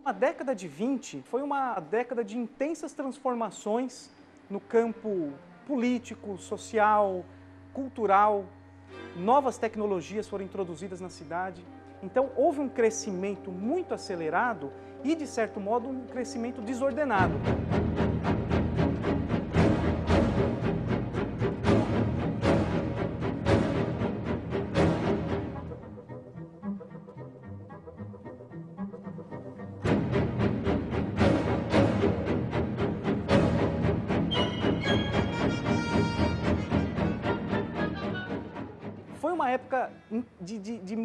A década de 20 foi uma década de intensas transformações no campo político, social, cultural. Novas tecnologias foram introduzidas na cidade. Então houve um crescimento muito acelerado e, de certo modo, um crescimento desordenado. Foi uma época de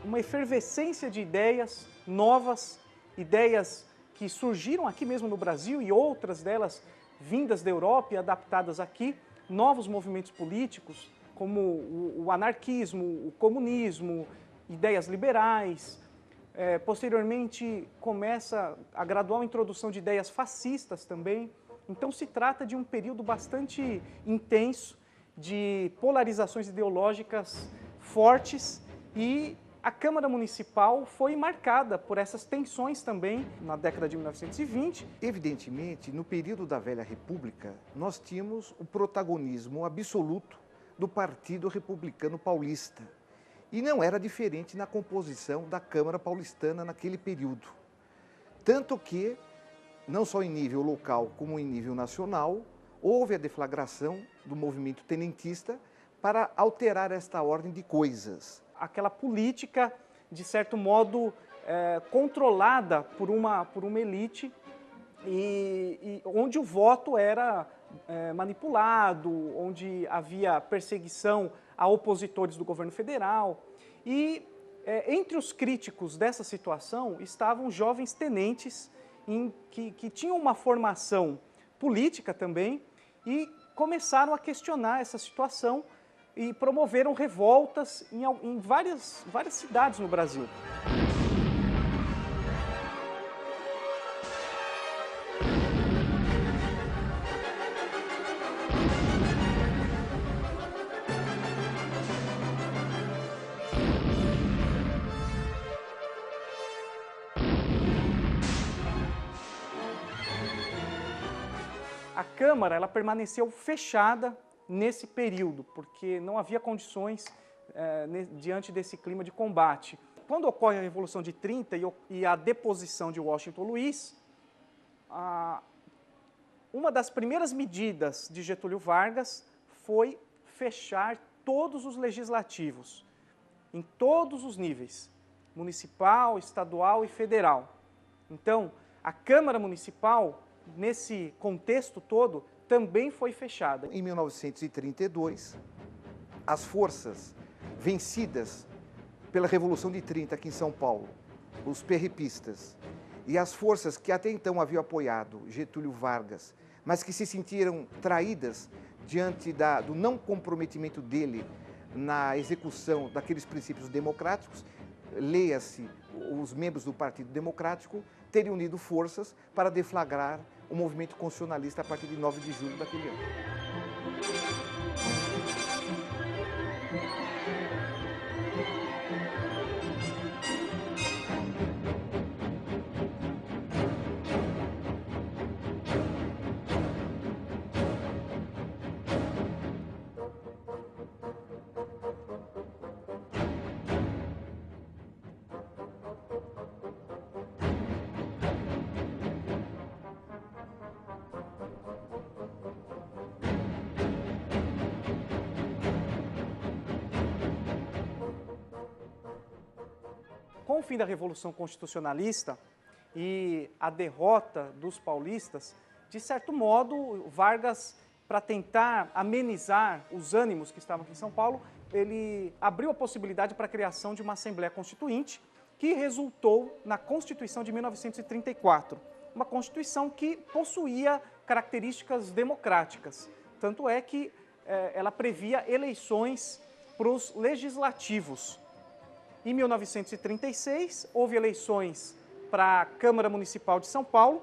uma efervescência de ideias novas, ideias que surgiram aqui mesmo no Brasil e outras delas vindas da Europa e adaptadas aqui, novos movimentos políticos, como o anarquismo, o comunismo, ideias liberais. Posteriormente, começa a gradual introdução de ideias fascistas também. Então, se trata de um período bastante intenso, de polarizações ideológicas fortes, e a Câmara Municipal foi marcada por essas tensões também na década de 1920. Evidentemente, no período da Velha República, nós tínhamos o protagonismo absoluto do Partido Republicano Paulista. E não era diferente na composição da Câmara Paulistana naquele período. Tanto que, não só em nível local como em nível nacional, houve a deflagração do movimento tenentista para alterar esta ordem de coisas. Aquela política, de certo modo, controlada por uma elite e onde o voto era manipulado, onde havia perseguição a opositores do governo federal. E entre os críticos dessa situação estavam jovens tenentes que tinham uma formação política também e começaram a questionar essa situação e promoveram revoltas em várias cidades no Brasil. A Câmara ela permaneceu fechada nesse período, porque não havia condições diante desse clima de combate. Quando ocorre a Revolução de 30 e a deposição de Washington Luiz, uma das primeiras medidas de Getúlio Vargas foi fechar todos os legislativos, em todos os níveis, municipal, estadual e federal. Então, a Câmara Municipal, nesse contexto todo, também foi fechada. Em 1932, as forças vencidas pela Revolução de 30 aqui em São Paulo, os perrepistas, e as forças que até então haviam apoiado Getúlio Vargas, mas que se sentiram traídas diante do não comprometimento dele na execução daqueles princípios democráticos, leia-se, os membros do Partido Democrático teriam unido forças para deflagrar o movimento constitucionalista a partir de 9 de julho daquele ano. Com o fim da Revolução Constitucionalista e a derrota dos paulistas, de certo modo, Vargas, para tentar amenizar os ânimos que estavam aqui em São Paulo, ele abriu a possibilidade para a criação de uma Assembleia Constituinte, que resultou na Constituição de 1934. Uma Constituição que possuía características democráticas. Tanto é que ela previa eleições para os legislativos. Em 1936, houve eleições para a Câmara Municipal de São Paulo.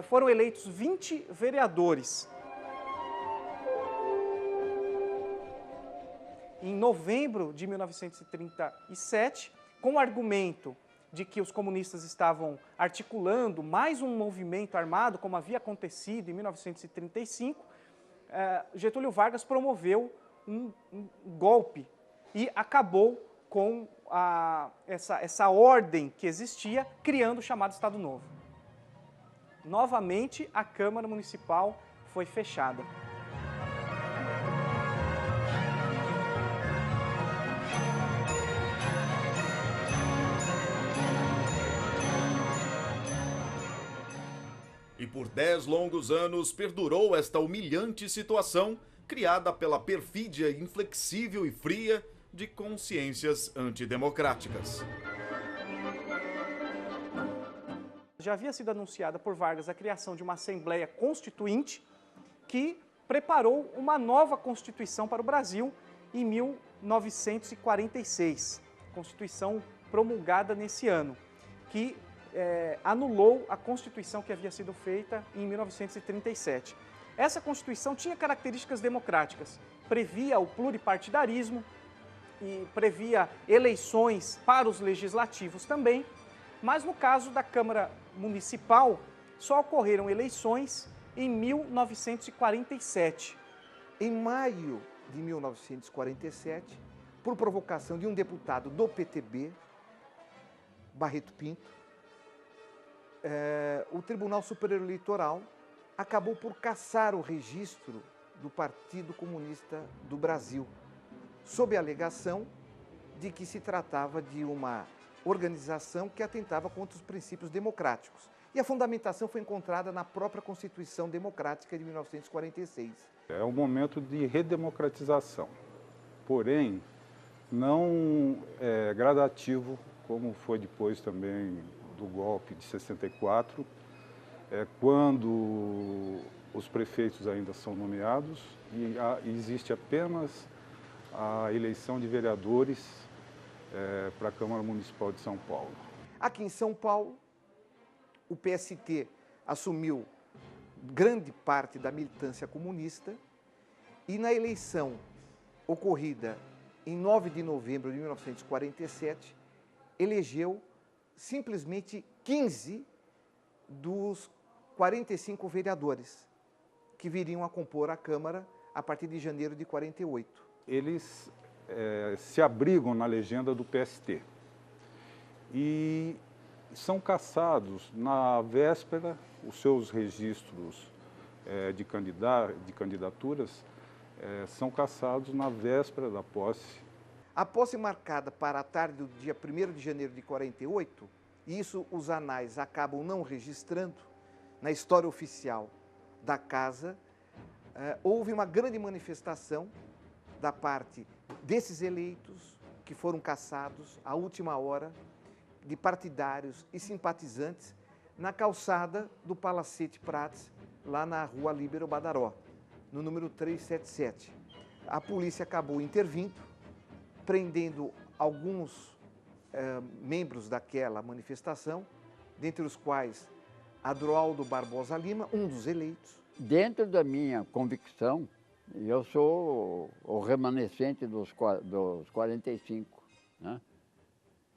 Foram eleitos 20 vereadores. Em novembro de 1937, com o argumento de que os comunistas estavam articulando mais um movimento armado, como havia acontecido em 1935, Getúlio Vargas promoveu um golpe e acabou com essa ordem que existia, criando o chamado Estado Novo. Novamente, a Câmara Municipal foi fechada. E por 10 longos anos perdurou esta humilhante situação criada pela perfídia inflexível e fria de consciências antidemocráticas. Já havia sido anunciada por Vargas a criação de uma Assembleia Constituinte que preparou uma nova Constituição para o Brasil em 1946, Constituição promulgada nesse ano, que anulou a Constituição que havia sido feita em 1937. Essa Constituição tinha características democráticas, previa o pluripartidarismo e previa eleições para os legislativos também, mas no caso da Câmara Municipal só ocorreram eleições em 1947. Em maio de 1947, por provocação de um deputado do PTB, Barreto Pinto, o Tribunal Superior Eleitoral acabou por cassar o registro do Partido Comunista do Brasil, sob a alegação de que se tratava de uma organização que atentava contra os princípios democráticos. E a fundamentação foi encontrada na própria Constituição Democrática de 1946. É um momento de redemocratização, porém não gradativo, como foi depois também do golpe de 64, quando os prefeitos ainda são nomeados e existe apenas a eleição de vereadores para a Câmara Municipal de São Paulo. Aqui em São Paulo, o PST assumiu grande parte da militância comunista e na eleição ocorrida em 9 de novembro de 1947, elegeu simplesmente 15 dos 45 vereadores que viriam a compor a Câmara a partir de janeiro de 48. Eles se abrigam na legenda do PST e são cassados na véspera, os seus registros de candidaturas são cassados na véspera da posse. A posse marcada para a tarde do dia 1º de janeiro de 48, e isso os anais acabam não registrando, na história oficial da casa, houve uma grande manifestação da parte desses eleitos que foram cassados à última hora, de partidários e simpatizantes, na calçada do Palacete Prats, lá na rua Líbero Badaró, no número 377. A polícia acabou intervindo, prendendo alguns membros daquela manifestação, dentre os quais Adroaldo Barbosa Lima, um dos eleitos. Dentro da minha convicção, eu sou o remanescente dos 45, né?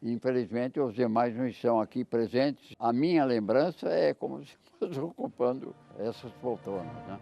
Infelizmente, os demais não estão aqui presentes. A minha lembrança é como se fosse ocupando essas poltronas, né?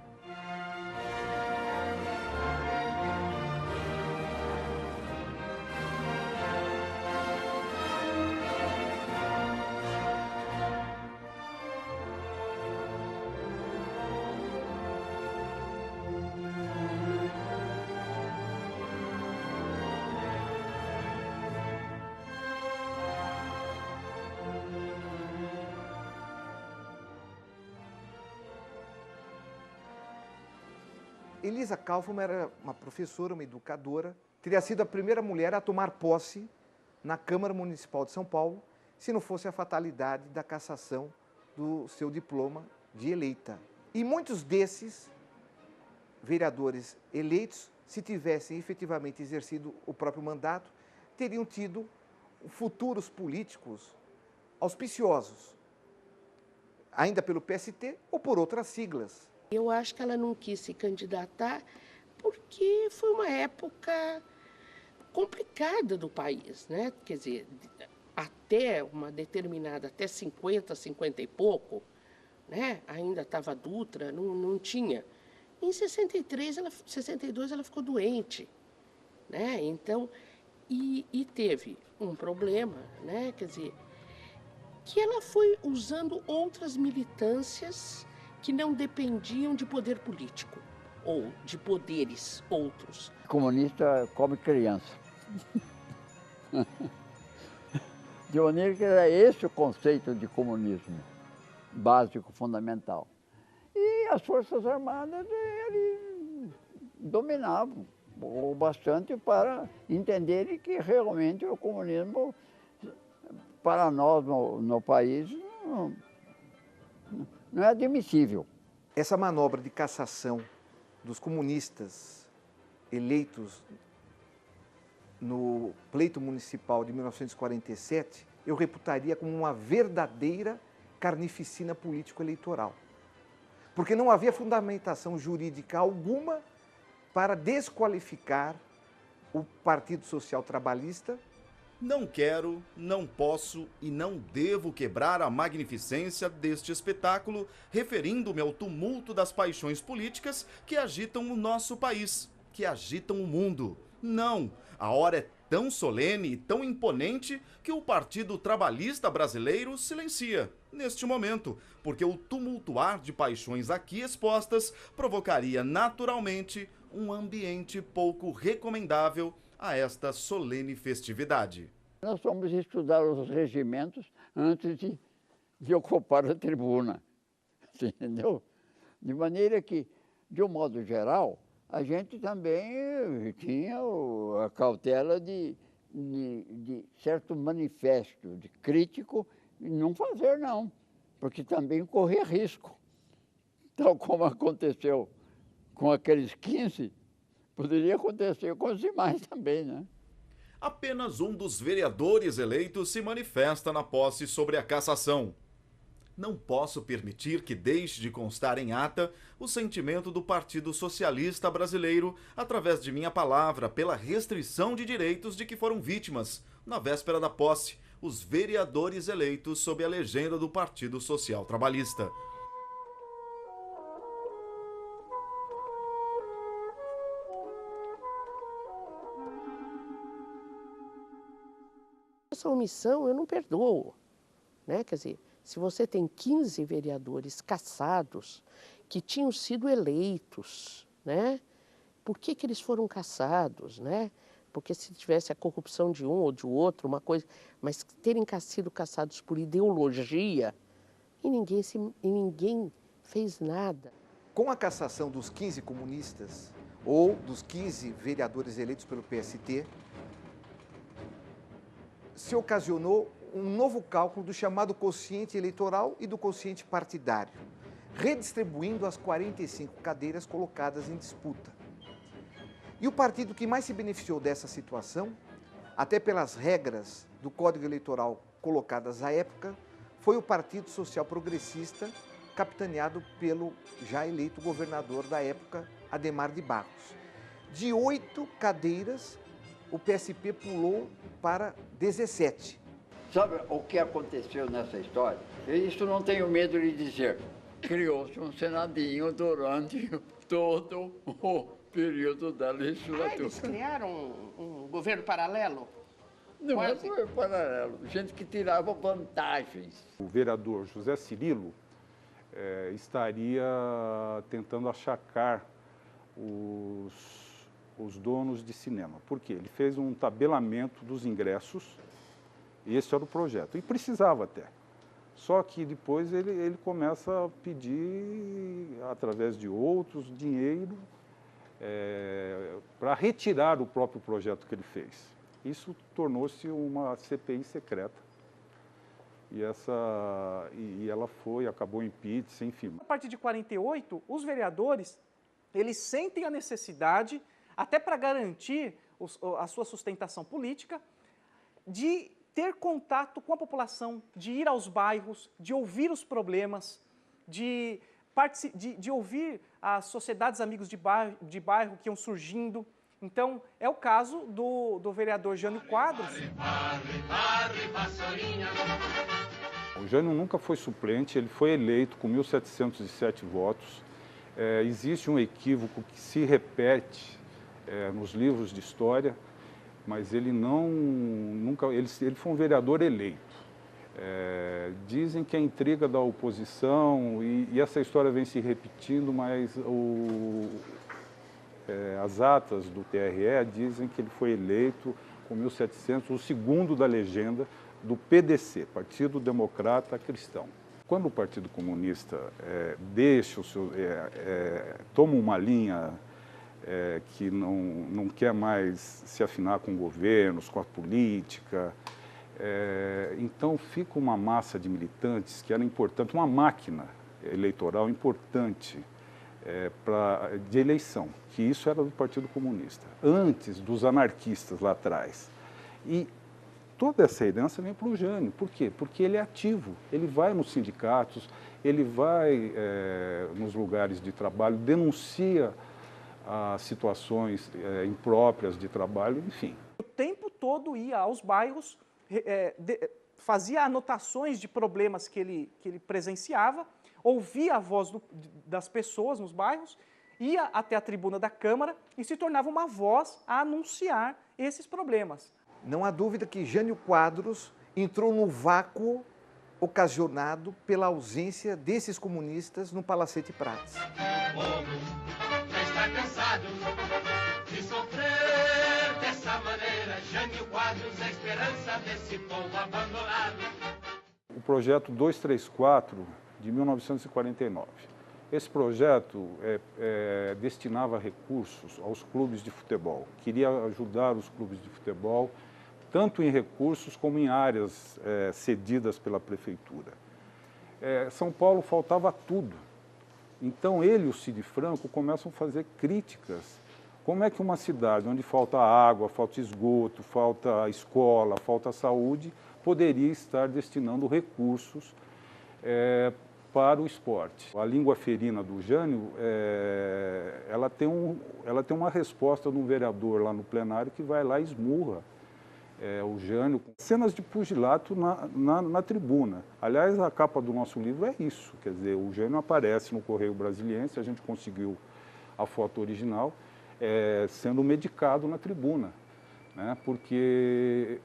Elisa Kaufmann era uma professora, uma educadora, teria sido a primeira mulher a tomar posse na Câmara Municipal de São Paulo, se não fosse a fatalidade da cassação do seu diploma de eleita. E muitos desses vereadores eleitos, se tivessem efetivamente exercido o próprio mandato, teriam tido futuros políticos auspiciosos, ainda pelo PST ou por outras siglas. Eu acho que ela não quis se candidatar porque foi uma época complicada do país, né? Quer dizer, até uma determinada, até 50, 50 e pouco, né? Ainda estava Dutra, não tinha. Em 62 ela ficou doente, né? Então, e teve um problema, né? Quer dizer, que ela foi usando outras militâncias que não dependiam de poder político ou de poderes outros. Comunista come criança. De maneira que era esse o conceito de comunismo básico, fundamental. E as Forças Armadas eles dominavam bastante para entenderem que realmente o comunismo, para nós no país, não é admissível. Essa manobra de cassação dos comunistas eleitos no pleito municipal de 1947, eu reputaria como uma verdadeira carnificina político-eleitoral. Porque não havia fundamentação jurídica alguma para desqualificar o Partido Social Trabalhista. Não quero, não posso e não devo quebrar a magnificência deste espetáculo, referindo-me ao tumulto das paixões políticas que agitam o nosso país, que agitam o mundo. Não, a hora é tão solene e tão imponente que o Partido Trabalhista Brasileiro silencia, neste momento, porque o tumultuar de paixões aqui expostas provocaria naturalmente um ambiente pouco recomendável a esta solene festividade. Nós fomos estudar os regimentos antes de ocupar a tribuna, entendeu? De maneira que, de um modo geral, a gente também tinha a cautela de certo manifesto de crítico e não fazer, não, porque também corria risco. Tal como aconteceu com aqueles 15, poderia acontecer com os demais também, né? Apenas um dos vereadores eleitos se manifesta na posse sobre a cassação. Não posso permitir que deixe de constar em ata o sentimento do Partido Socialista Brasileiro através de minha palavra pela restrição de direitos de que foram vítimas, na véspera da posse, os vereadores eleitos sob a legenda do Partido Social Trabalhista. Essa omissão eu não perdoo, né? Quer dizer, se você tem 15 vereadores cassados que tinham sido eleitos, né? Por que eles foram cassados, né? Porque se tivesse a corrupção de um ou de outro, uma coisa, mas terem sido cassados por ideologia e ninguém fez nada. Com a cassação dos 15 comunistas ou dos 15 vereadores eleitos pelo PST, se ocasionou um novo cálculo do chamado quociente eleitoral e do quociente partidário, redistribuindo as 45 cadeiras colocadas em disputa. E o partido que mais se beneficiou dessa situação, até pelas regras do Código Eleitoral colocadas à época, foi o Partido Social Progressista, capitaneado pelo já eleito governador da época, Adhemar de Barros. De 8 cadeiras, o PSP pulou para 17. Sabe o que aconteceu nessa história? Isso não tenho medo de dizer. Criou-se um senadinho durante todo o período da legislatura. Eles criaram um governo paralelo? Não é governo paralelo, gente que tirava vantagens. O vereador José Cirilo estaria tentando achacar os donos de cinema. Por quê? Ele fez um tabelamento dos ingressos, e esse era o projeto, e precisava até. Só que depois ele começa a pedir, através de outros, dinheiro para retirar o próprio projeto que ele fez. Isso tornou-se uma CPI secreta. E ela acabou em pizza, enfim. A partir de 48, os vereadores, eles sentem a necessidade, até para garantir a sua sustentação política, de ter contato com a população, de ir aos bairros, de ouvir os problemas, de ouvir as sociedades amigos de bairro que iam surgindo, Então, é o caso do vereador Jânio Quadros. O Jânio nunca foi suplente, ele foi eleito com 1.707 votos. Existe um equívoco que se repete nos livros de história, mas ele ele foi um vereador eleito. Dizem que é intriga da oposição e essa história vem se repetindo, mas as atas do TRE dizem que ele foi eleito com 1.700, o segundo da legenda do PDC, Partido Democrata Cristão. Quando o Partido Comunista toma uma linha que não quer mais se afinar com governos, com a política, então fica uma massa de militantes que era importante, uma máquina eleitoral importante de eleição, que isso era do Partido Comunista, antes dos anarquistas lá atrás. E toda essa herança vem para o Jânio. Por quê? Porque ele é ativo, ele vai nos sindicatos, ele vai nos lugares de trabalho, denuncia as situações impróprias de trabalho, enfim. O tempo todo ia aos bairros, fazia anotações de problemas que ele presenciava, ouvia a voz das pessoas nos bairros, ia até a tribuna da Câmara e se tornava uma voz a anunciar esses problemas. Não há dúvida que Jânio Quadros entrou no vácuo ocasionado pela ausência desses comunistas no Palacete Prates. O povo já está cansado de sofrer dessa maneira. Jânio Quadros é a esperança desse povo abandonado. O projeto 234 de 1949. Esse projeto destinava recursos aos clubes de futebol. Queria ajudar os clubes de futebol, tanto em recursos como em áreas cedidas pela prefeitura. São Paulo faltava tudo. Então ele e o Cid Franco começam a fazer críticas. Como é que uma cidade onde falta água, falta esgoto, falta escola, falta saúde, poderia estar destinando recursos para o esporte? A língua ferina do Jânio, ela tem uma resposta de um vereador lá no plenário que vai lá e esmurra o Jânio. Cenas de pugilato na tribuna. Aliás, a capa do nosso livro é isso, quer dizer, o Jânio aparece no Correio Brasiliense, a gente conseguiu a foto original, sendo medicado na tribuna, né? Porque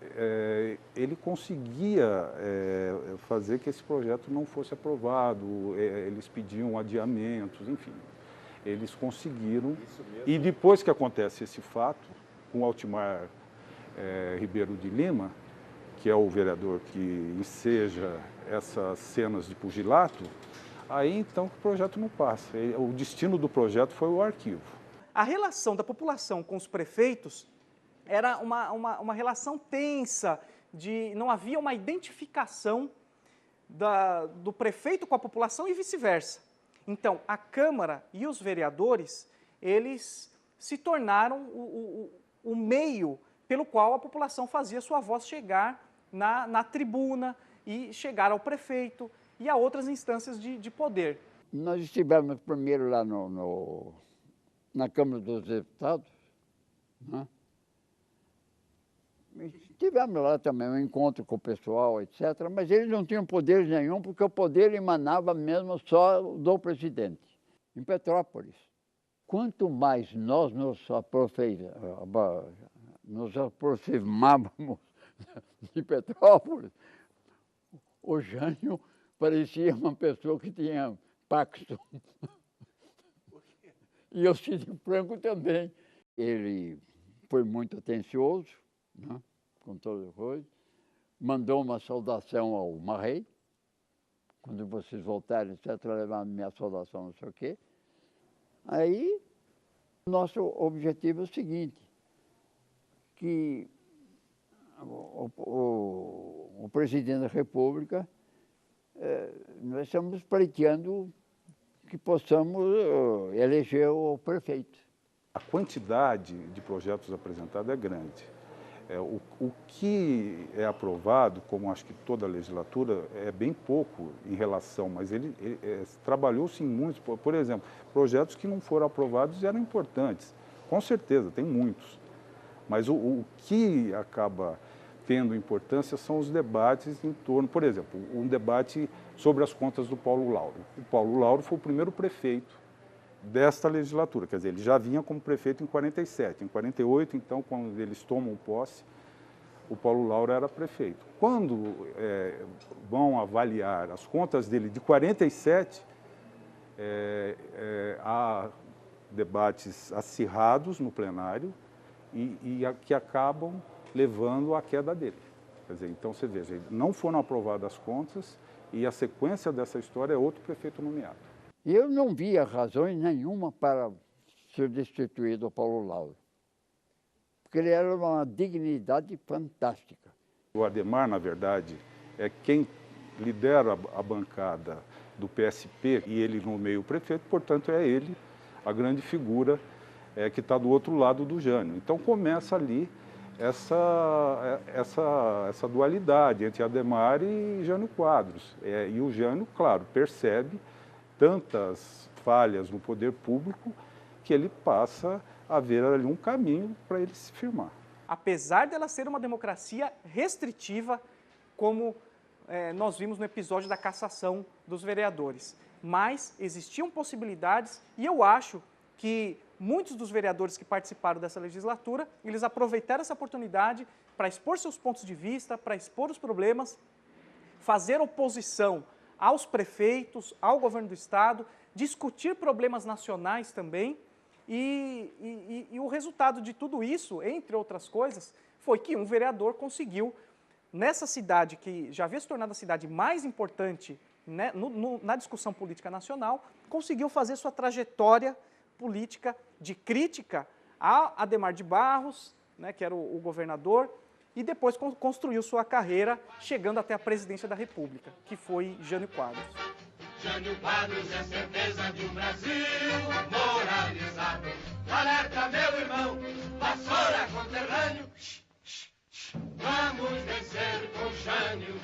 ele conseguia fazer que esse projeto não fosse aprovado, eles pediam adiamentos, enfim, eles conseguiram. E depois que acontece esse fato, com o Altimar Ribeiro de Lima, que é o vereador que enseja essas cenas de pugilato, aí então o projeto não passa. O destino do projeto foi o arquivo. A relação da população com os prefeitos era uma relação tensa, não havia uma identificação do prefeito com a população e vice-versa. Então, a Câmara e os vereadores, eles se tornaram o meio pelo qual a população fazia sua voz chegar na tribuna e chegar ao prefeito e a outras instâncias de poder. Nós estivemos primeiro lá na Câmara dos Deputados, né? Tivemos lá também um encontro com o pessoal, etc., mas eles não tinham poder nenhum, porque o poder emanava mesmo só do presidente. Em Petrópolis, quanto mais nós nos aproximávamos de Petrópolis, o Jânio parecia uma pessoa que tinha Paxton. E o Cid Franco também. Ele foi muito atencioso, né, com toda coisa. Mandou uma saudação ao Marrei. Quando vocês voltarem, etc., levar minha saudação, não sei o quê. Aí, nosso objetivo é o seguinte, que o presidente da República, nós estamos pleiteando que possamos eleger o prefeito. A quantidade de projetos apresentados é grande. O que é aprovado, como acho que toda a legislatura, é bem pouco em relação, mas trabalhou-se em muitos. Por exemplo, projetos que não foram aprovados eram importantes. Com certeza, tem muitos. Mas o que acaba tendo importância são os debates em torno, por exemplo, um debate sobre as contas do Paulo Lauro. O Paulo Lauro foi o primeiro prefeito desta legislatura, quer dizer, ele já vinha como prefeito em 47. Em 48, então, quando eles tomam posse, o Paulo Lauro era prefeito. Quando vão avaliar as contas dele de 47, há debates acirrados no plenário e que acabam levando à queda dele. Quer dizer, então você veja, não foram aprovadas as contas e a sequência dessa história é outro prefeito nomeado. Eu não via razões nenhuma para ser destituído o Paulo Lauro, porque ele era uma dignidade fantástica. O Adhemar, na verdade, é quem lidera a bancada do PSP e ele nomeia o prefeito, portanto é ele a grande figura que está do outro lado do Jânio. Então começa ali essa dualidade entre Adhemar e Jânio Quadros. E o Jânio, claro, percebe tantas falhas no poder público que ele passa a ver ali um caminho para ele se firmar. Apesar dela ser uma democracia restritiva, como nós vimos no episódio da cassação dos vereadores. Mas existiam possibilidades e eu acho que muitos dos vereadores que participaram dessa legislatura, eles aproveitaram essa oportunidade para expor seus pontos de vista, para expor os problemas, fazer oposição aos prefeitos, ao governo do estado, discutir problemas nacionais também. E o resultado de tudo isso, entre outras coisas, foi que um vereador conseguiu, nessa cidade que já havia se tornado a cidade mais importante, né, na discussão política nacional, conseguiu fazer sua trajetória política de crítica a Adhemar de Barros, né, que era o governador, e depois construiu sua carreira chegando até a presidência da República, que foi Jânio Quadros. Jânio Quadros é certeza de um Brasil moralizado. Alerta, meu irmão, vassoura conterrâneo. Vamos vencer com Jânio.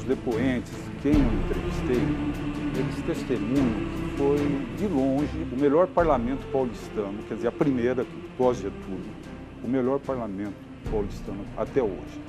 Depoentes, quem eu entrevistei, eles testemunham que foi, de longe, o melhor parlamento paulistano, quer dizer, a primeira, pós-Getúlio, o melhor parlamento paulistano até hoje.